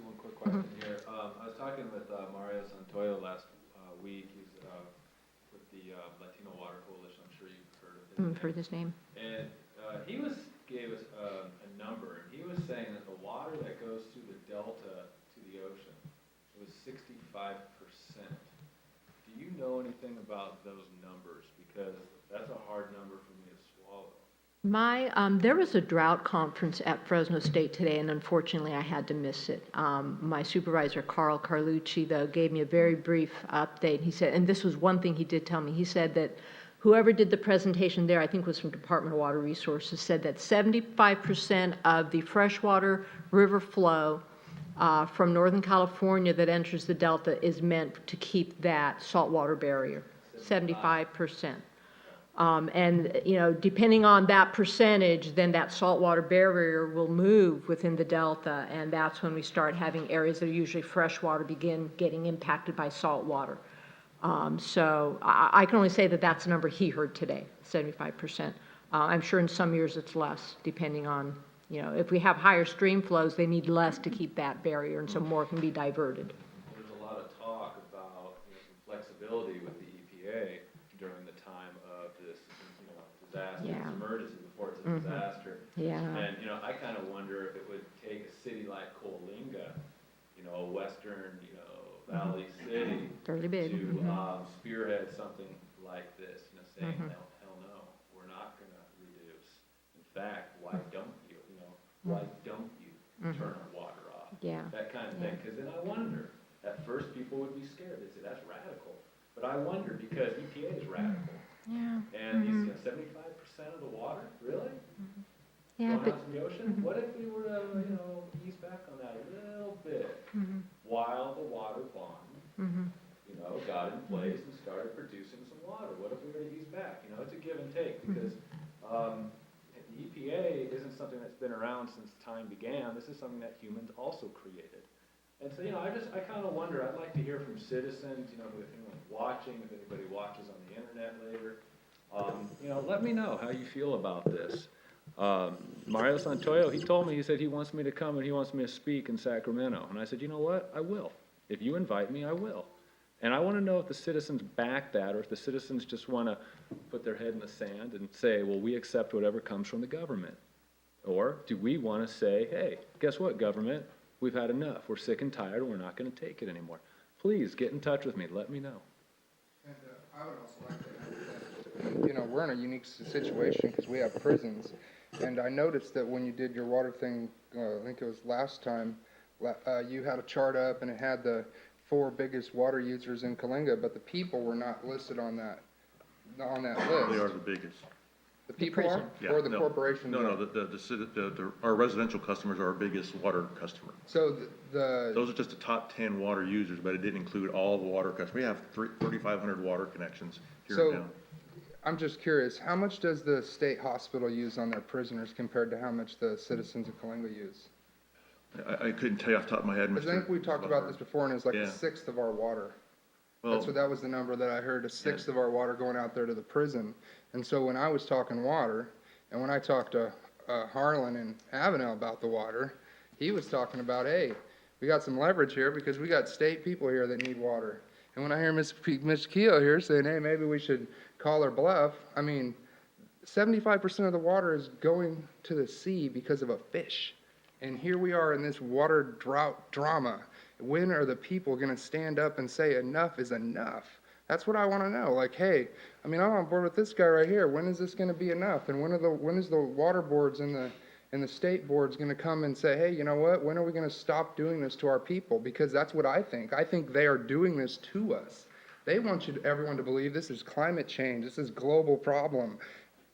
you one quick question here? I was talking with Mario Santoyo last week. He's with the Latino Water Coalition. I'm sure you've heard of his name. Heard his name. And he gave us a number, and he was saying that the water that goes through the delta to the ocean was 65%. Do you know anything about those numbers? Because that's a hard number for me to swallow. There was a drought conference at Fresno State today, and unfortunately I had to miss it. My supervisor, Carl Carlucci, though, gave me a very brief update. He said, and this was one thing he did tell me, he said that whoever did the presentation there, I think it was from Department of Water Resources, said that 75% of the freshwater river flow from Northern California that enters the Delta is meant to keep that saltwater barrier, 75%. And, you know, depending on that percentage, then that saltwater barrier will move within the Delta, and that's when we start having areas that are usually freshwater begin getting impacted by saltwater. So I can only say that that's the number he heard today, 75%. I'm sure in some years it's less, depending on, you know, if we have higher stream flows, they need less to keep that barrier, and so more can be diverted. There's a lot of talk about some flexibility with the EPA during the time of this, disaster, this emergency before it's a disaster. Yeah. And, I kind of wonder if it would take a city like Coalinga, a western, valley city, fairly big, to spearhead something like this, saying, hell no, we're not going to reduce. In fact, why don't you, why don't you turn our water off? Yeah. That kind of thing. Because then I wonder, at first people would be scared. They'd say, that's radical. But I wonder, because EPA is radical. Yeah. And you see 75% of the water, really? Yeah, going out to the ocean? What if we were to, ease back on that a little bit while the water bond, got in place and started producing some water? What if we were to ease back? It's a give and take, because the EPA isn't something that's been around since time began. This is something that humans also created. And so, I kind of wonder, I'd like to hear from citizens, if anyone's watching, if anybody watches on the internet later, let me know how you feel about this. Mario Santoyo, he told me, he said he wants me to come and he wants me to speak in Sacramento. And I said, you know what? I will. If you invite me, I will. And I want to know if the citizens back that, or if the citizens just want to put their head in the sand and say, well, we accept whatever comes from the government. Or do we want to say, hey, guess what, government? We've had enough. We're sick and tired, and we're not going to take it anymore. Please get in touch with me. Let me know. And I would also like to add that, we're in a unique situation because we have prisons. And I noticed that when you did your water thing, I think it was last time, you had a chart up and it had the 4 biggest water users in Coalinga, but the people were not listed on that list. They are the biggest. The people are? Yeah, Or the corporation? No, our residential customers are our biggest water customer. So those are just the top 10 water users, but it didn't include all the water customers. We have 3,500 water connections here in town. I'm just curious, how much does the state hospital use on their prisoners compared to how much the citizens of Coalinga use? I couldn't tell you off the top of my head. Because I think we talked about this before, and it's like a sixth of our water. Well, That was the number that I heard, a sixth of our water going out there to the prison. And so when I was talking water, and when I talked to Harlan and Avenel about the water, he was talking about, hey, we got some leverage here because we got state people here that need water. And when I hear Ms. Keough here saying, hey, maybe we should call her bluff, 75% of the water is going to the sea because of a fish. And here we are in this water drought drama. When are the people going to stand up and say enough is enough? That's what I want to know. Like, hey, I'm on board with this guy right here. When is this going to be enough? And when is the water boards and the state boards going to come and say, hey, you know what? When are we going to stop doing this to our people? Because that's what I think. I think they are doing this to us. They want everyone to believe this is climate change. This is global problem.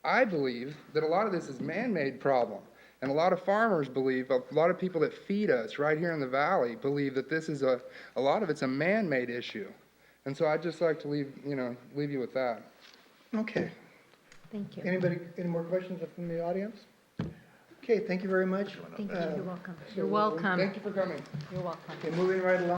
I believe that a lot of this is man-made problem. And a lot of farmers believe, a lot of people that feed us right here in the valley believe that this is a lot of it's a man-made issue. And so I'd just like to leave you with that. Okay. Thank you. Any more questions from the audience? Okay, thank you very much. Thank you. You're welcome. You're welcome. Thank you for coming. You're welcome. Okay, moving right along.